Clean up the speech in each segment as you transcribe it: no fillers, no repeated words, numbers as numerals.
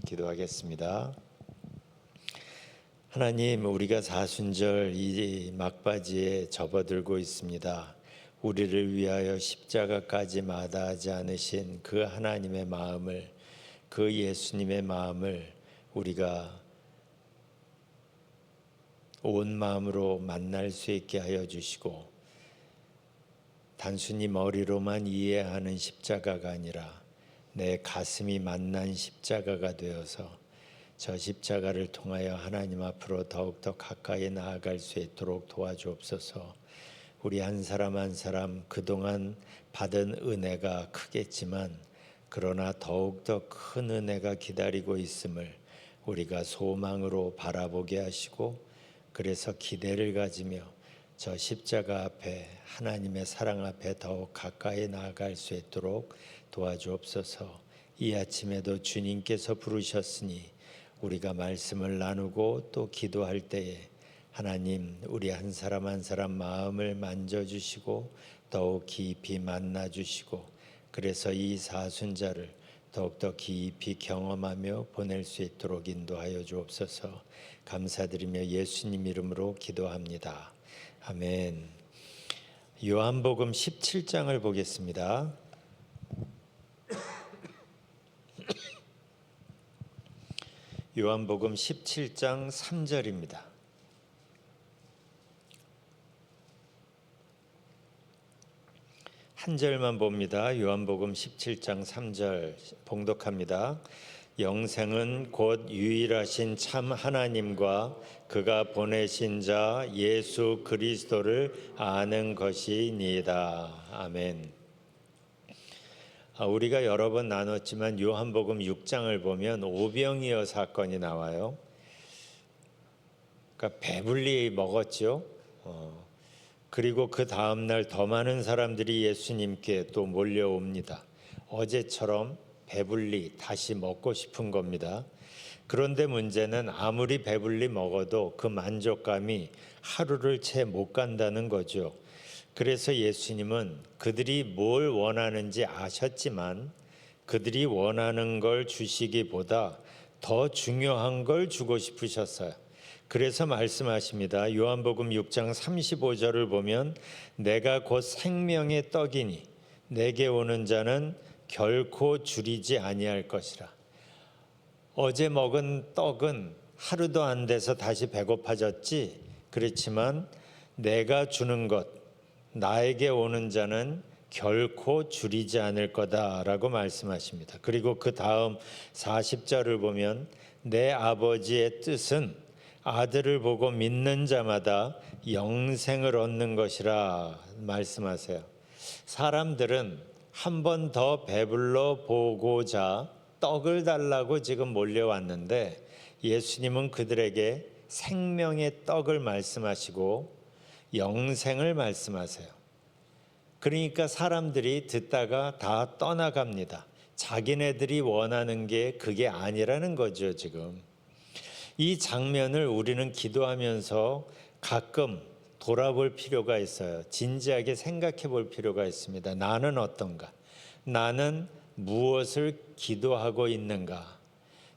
기도하겠습니다. 하나님, 우리가 사순절 이 막바지에 접어들고 있습니다. 우리를 위하여 십자가까지 마다하지 않으신 그 하나님의 마음을, 그 예수님의 마음을 우리가 온 마음으로 만날 수 있게 하여 주시고, 단순히 머리로만 이해하는 십자가가 아니라 내 가슴이 만난 십자가가 되어서 저 십자가를 통하여 하나님 앞으로 더욱더 가까이 나아갈 수 있도록 도와주옵소서. 우리 한 사람 한 사람 그동안 받은 은혜가 크겠지만 그러나 더욱더 큰 은혜가 기다리고 있음을 우리가 소망으로 바라보게 하시고, 그래서 기대를 가지며 저 십자가 앞에, 하나님의 사랑 앞에 더욱 가까이 나아갈 수 있도록 도와주옵소서. 이 아침에도 주님께서 부르셨으니 우리가 말씀을 나누고 또 기도할 때에 하나님, 우리 한 사람 한 사람 마음을 만져주시고 더욱 깊이 만나주시고, 그래서 이 사순절을 더욱더 깊이 경험하며 보낼 수 있도록 인도하여 주옵소서. 감사드리며 예수님 이름으로 기도합니다. 아멘. 요한복음 17장을 보겠습니다. 요한복음 17장 3절입니다. 한 절만 봅니다. 요한복음 17장 3절 봉독합니다. 영생은 곧 유일하신 참 하나님과 그가 보내신 자 예수 그리스도를 아는 것이니이다. 아멘. 우리가 여러 번 나눴지만 요한복음 6장을 보면 오병이어 사건이 나와요. 그러니까 배불리 먹었죠. 그리고 그 다음날 더 많은 사람들이 예수님께 또 몰려옵니다. 어제처럼 배불리 다시 먹고 싶은 겁니다. 그런데 문제는 아무리 배불리 먹어도 그 만족감이 하루를 채 못 간다는 거죠. 그래서 예수님은 그들이 뭘 원하는지 아셨지만 그들이 원하는 걸 주시기보다 더 중요한 걸 주고 싶으셨어요. 그래서 말씀하십니다. 요한복음 6장 35절을 보면 내가 곧 생명의 떡이니 내게 오는 자는 결코 줄이지 아니할 것이라. 어제 먹은 떡은 하루도 안 돼서 다시 배고파졌지, 그렇지만 내가 주는 것, 나에게 오는 자는 결코 줄이지 않을 거다라고 말씀하십니다. 그리고 그 다음 40절을 보면 내 아버지의 뜻은 아들을 보고 믿는 자마다 영생을 얻는 것이라 말씀하세요. 사람들은 한 번 더 배불러 보고자 떡을 달라고 지금 몰려왔는데 예수님은 그들에게 생명의 떡을 말씀하시고 영생을 말씀하세요. 그러니까 사람들이 듣다가 다 떠나갑니다. 자기네들이 원하는 게 그게 아니라는 거죠. 지금 이 장면을 우리는 기도하면서 가끔 돌아볼 필요가 있어요. 진지하게 생각해 볼 필요가 있습니다. 나는 어떤가? 나는 무엇을 기도하고 있는가?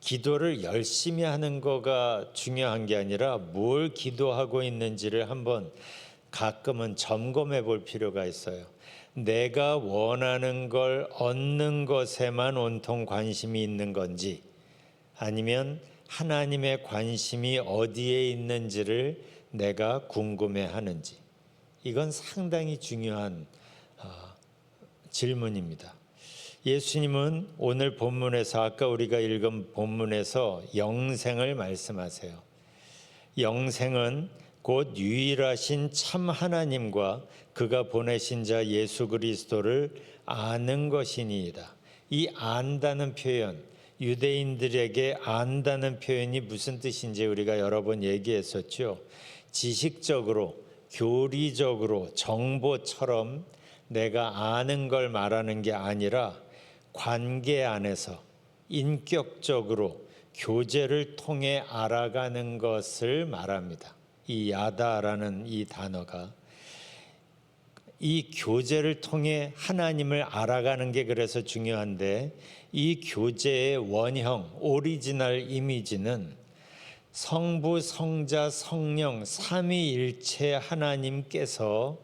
기도를 열심히 하는 거가 중요한 게 아니라 뭘 기도하고 있는지를 한번 가끔은 점검해 볼 필요가 있어요. 내가 원하는 걸 얻는 것에만 온통 관심이 있는 건지, 아니면 하나님의 관심이 어디에 있는지를 내가 궁금해 하는지, 이건 상당히 중요한 질문입니다. 예수님은 오늘 본문에서, 아까 우리가 읽은 본문에서 영생을 말씀하세요. 영생은 곧 유일하신 참 하나님과 그가 보내신 자 예수 그리스도를 아는 것이니이다. 이 안다는 표현, 유대인들에게 안다는 표현이 무슨 뜻인지 우리가 여러 번 얘기했었죠. 지식적으로, 교리적으로, 정보처럼 내가 아는 걸 말하는 게 아니라 관계 안에서 인격적으로 교제를 통해 알아가는 것을 말합니다. 이 야다라는 이 단어가 이 교제를 통해 하나님을 알아가는 게 그래서 중요한데, 이 교제의 원형, 오리지널 이미지는 성부, 성자, 성령 삼위일체 하나님께서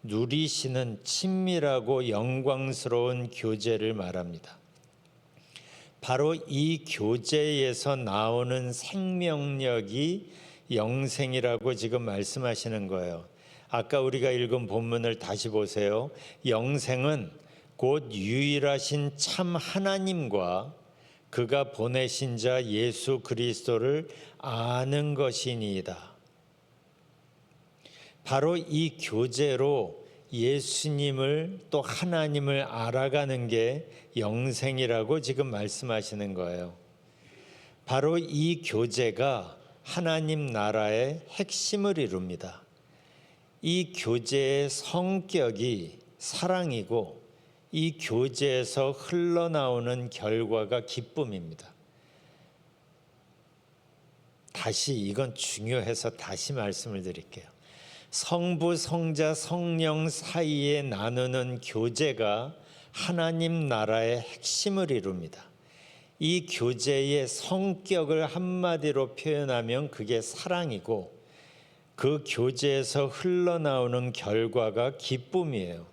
누리시는 친밀하고 영광스러운 교제를 말합니다. 바로 이 교제에서 나오는 생명력이 영생이라고 지금 말씀하시는 거예요. 아까 우리가 읽은 본문을 다시 보세요. 영생은 곧 유일하신 참 하나님과 그가 보내신 자 예수 그리스도를 아는 것이니이다. 바로 이 교제로 예수님을 또 하나님을 알아가는 게 영생이라고 지금 말씀하시는 거예요. 바로 이 교제가 하나님 나라의 핵심을 이룹니다. 이 교제의 성격이 사랑이고 이 교제에서 흘러나오는 결과가 기쁨입니다. 다시 이건 중요해서 다시 말씀을 드릴게요. 성부, 성자, 성령 사이에 나누는 교제가 하나님 나라의 핵심을 이룹니다. 이 교제의 성격을 한마디로 표현하면 그게 사랑이고 그 교제에서 흘러나오는 결과가 기쁨이에요.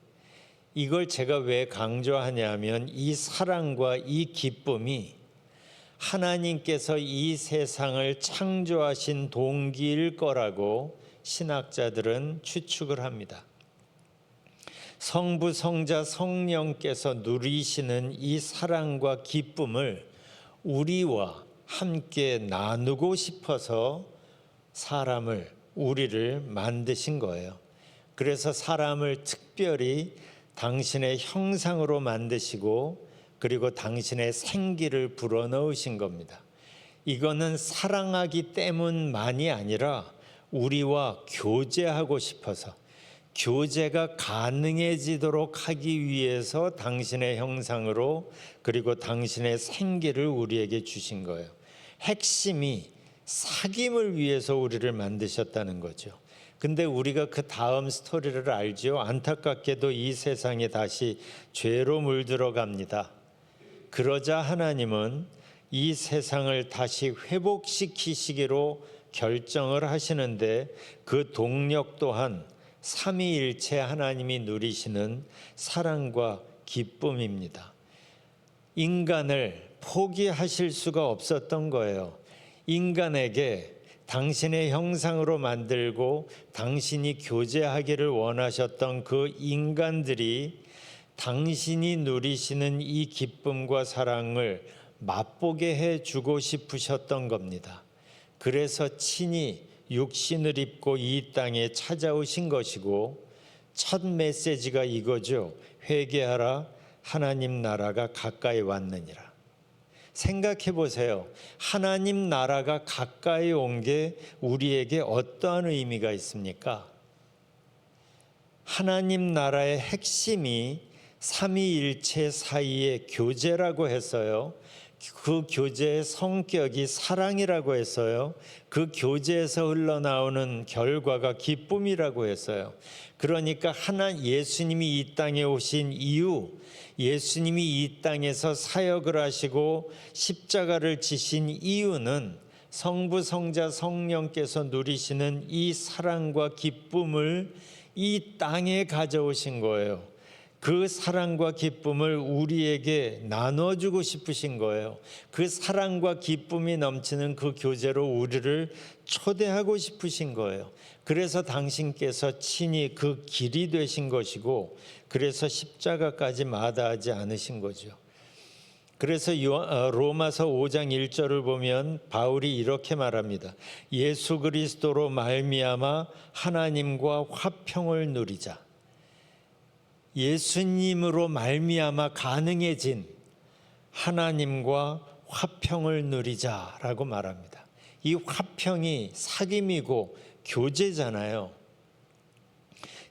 이걸 제가 왜 강조하냐면 이 사랑과 이 기쁨이 하나님께서 이 세상을 창조하신 동기일 거라고 신학자들은 추측을 합니다. 성부, 성자, 성령께서 누리시는 이 사랑과 기쁨을 우리와 함께 나누고 싶어서 우리를 만드신 거예요. 그래서 사람을 특별히 당신의 형상으로 만드시고 그리고 당신의 생기를 불어넣으신 겁니다. 이거는 사랑하기 때문만이 아니라 우리와 교제하고 싶어서, 교제가 가능해지도록 하기 위해서 당신의 형상으로 그리고 당신의 생기를 우리에게 주신 거예요. 핵심이 사귐을 위해서 우리를 만드셨다는 거죠. 근데 우리가 그 다음 스토리를 알죠. 안타깝게도 이 세상이 다시 죄로 물들어갑니다. 그러자 하나님은 이 세상을 다시 회복시키시기로 결정을 하시는데 그 동력 또한 삼위일체 하나님이 누리시는 사랑과 기쁨입니다. 인간을 포기하실 수가 없었던 거예요. 인간에게 당신의 형상으로 만들고 당신이 교제하기를 원하셨던 그 인간들이 당신이 누리시는 이 기쁨과 사랑을 맛보게 해주고 싶으셨던 겁니다. 그래서 친히 육신을 입고 이 땅에 찾아오신 것이고 첫 메시지가 이거죠. 회개하라, 하나님 나라가 가까이 왔느니라. 생각해 보세요. 하나님 나라가 가까이 온 게 우리에게 어떠한 의미가 있습니까? 하나님 나라의 핵심이 삼위일체 사이의 교제라고 했어요. 그 교제의 성격이 사랑이라고 했어요. 그 교제에서 흘러나오는 결과가 기쁨이라고 했어요. 그러니까 예수님이 이 땅에 오신 이유, 예수님이 이 땅에서 사역을 하시고 십자가를 지신 이유는 성부, 성자, 성령께서 누리시는 이 사랑과 기쁨을 이 땅에 가져오신 거예요. 그 사랑과 기쁨을 우리에게 나눠주고 싶으신 거예요. 그 사랑과 기쁨이 넘치는 그 교제로 우리를 초대하고 싶으신 거예요. 그래서 당신께서 친히 그 길이 되신 것이고 그래서 십자가까지 마다하지 않으신 거죠. 그래서 로마서 5장 1절을 보면 바울이 이렇게 말합니다. 예수 그리스도로 말미암아 하나님과 화평을 누리자. 예수님으로 말미암아 가능해진 하나님과 화평을 누리자라고 말합니다. 이 화평이 사귐이고 교제잖아요.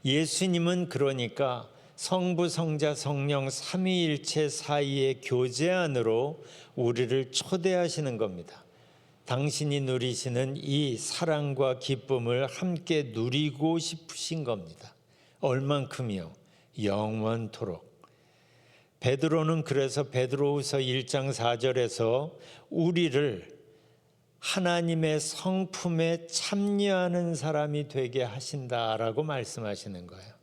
예수님은 그러니까 성부, 성자, 성령 삼위일체 사이의 교제 안으로 우리를 초대하시는 겁니다. 당신이 누리시는 이 사랑과 기쁨을 함께 누리고 싶으신 겁니다. 얼만큼이요? 영원토록. 베드로는 그래서 베드로후서 1장 4절에서 우리를 하나님의 성품에 참여하는 사람이 되게 하신다라고 말씀하시는 거예요.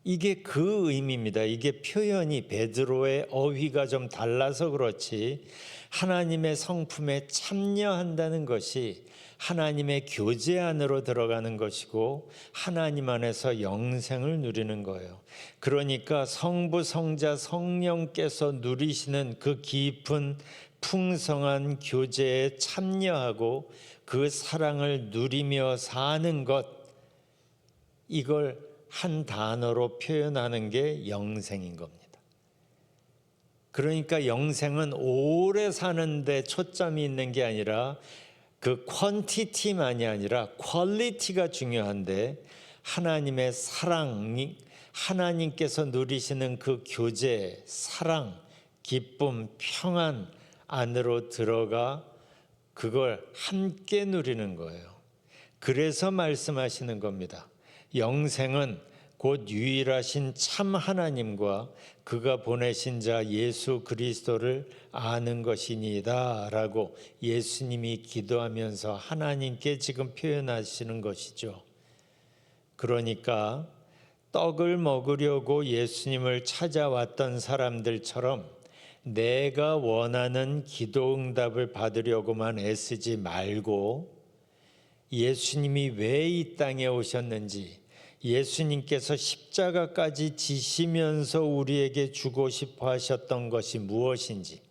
이게 그 의미입니다. 이게 표현이 베드로의 어휘가 좀 달라서 그렇지 하나님의 성품에 참여한다는 것이 하나님의 교제 안으로 들어가는 것이고 하나님 안에서 영생을 누리는 거예요. 그러니까 성부, 성자, 성령께서 누리시는 그 깊은 풍성한 교제에 참여하고 그 사랑을 누리며 사는 것, 이걸 한 단어로 표현하는 게 영생인 겁니다. 그러니까 영생은 오래 사는 데 초점이 있는 게 아니라 그 퀀티티만이 아니라 퀄리티가 중요한데 하나님의 사랑이 하나님께서 누리시는 그 교제, 사랑, 기쁨, 평안 안으로 들어가 그걸 함께 누리는 거예요. 그래서 말씀하시는 겁니다. 영생은 곧 유일하신 참 하나님과 그가 보내신 자 예수 그리스도를 아는 것이니이다 라고 예수님이 기도하면서 하나님께 지금 표현하시는 것이죠. 그러니까 떡을 먹으려고 예수님을 찾아왔던 사람들처럼 내가 원하는 기도 응답을 받으려고만 애쓰지 말고 예수님이 왜 이 땅에 오셨는지, 예수님께서 십자가까지 지시면서 우리에게 주고 싶어 하셨던 것이 무엇인지,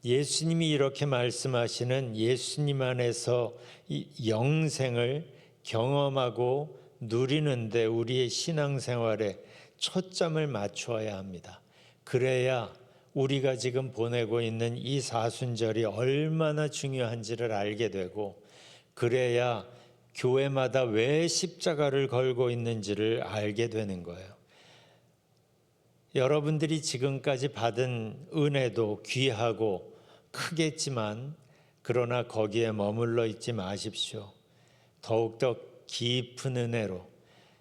예수님이 이렇게 말씀하시는 예수님 안에서 이 영생을 경험하고 누리는데 우리의 신앙생활에 초점을 맞추어야 합니다. 그래야 우리가 지금 보내고 있는 이 사순절이 얼마나 중요한지를 알게 되고, 그래야 교회마다 왜 십자가를 걸고 있는지를 알게 되는 거예요. 여러분들이 지금까지 받은 은혜도 귀하고 크겠지만 그러나 거기에 머물러 있지 마십시오. 더욱더 깊은 은혜로,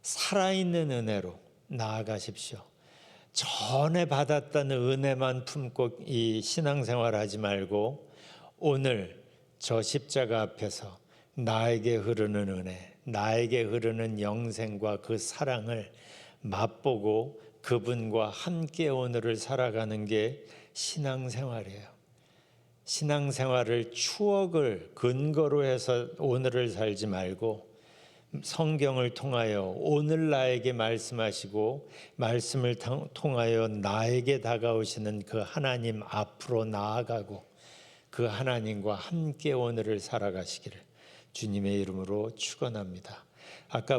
살아있는 은혜로 나아가십시오. 전에 받았던 은혜만 품고 이 신앙생활 하지 말고 오늘 저 십자가 앞에서 나에게 흐르는 은혜, 나에게 흐르는 영생과 그 사랑을 맛보고 그분과 함께 오늘을 살아가는 게 신앙생활이에요. 신앙생활을 추억을 근거로 해서 오늘을 살지 말고 성경을 통하여 오늘 나에게 말씀하시고 말씀을 통하여 나에게 다가오시는 그 하나님 앞으로 나아가고 그 하나님과 함께 오늘을 살아가시기를 주님의 이름으로 축원합니다. 아까